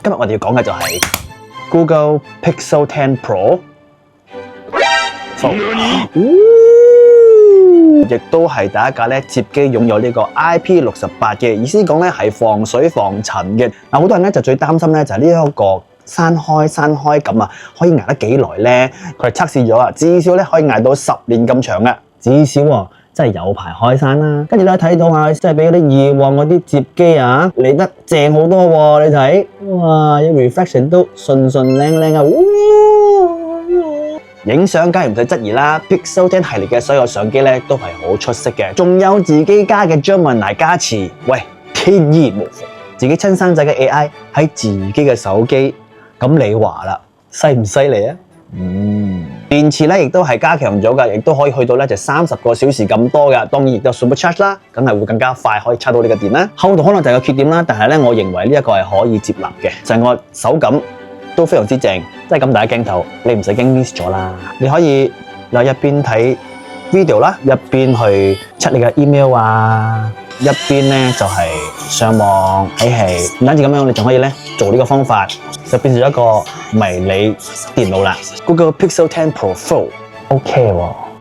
今日我哋要講嘅就係 Google Pixel 10 Pro。亦都係第一架咧摺機擁有呢個 IP68嘅，意思講咧係防水防塵嘅。嗱，好多人咧就最擔心咧就係呢一個閂開咁啊，可以捱得幾耐咧？佢哋測試咗啊，至少咧可以捱到10年咁長嘅，至少喎真係有排開閂啦。跟住咧睇到啊，真係比嗰啲以往嗰啲摺機啊嚟得正好多喎！你睇，哇，啲 reflection 都順靚靚啊！影相梗係唔使質疑啦 ，Pixel 10系列嘅所有相機咧都係好出色嘅，仲有自己家嘅 Gemini 加持，喂，天衣無縫，自己親生仔嘅 AI 喺自己嘅手機，咁你話啦，犀唔犀利啊？電池咧亦都係加強咗㗎，亦都可以去到咧就30個小時咁多㗎，當然亦都有 Supercharge 啦，梗係會更加快可以插到呢個電啦。厚度可能就有缺點啦，但係咧我認為呢一個係可以接納嘅，成個手感都非常之正，即係咁大嘅鏡頭，你唔使驚 miss 咗啦。你可以一邊睇 video 啦，一邊去 check 你嘅 email 啊，一邊咧就係上網睇戲。唔單止咁樣，你仲可以咧做呢個方法，就變成咗一個迷你電腦啦。Google Pixel 10 Pro Full OK 喎。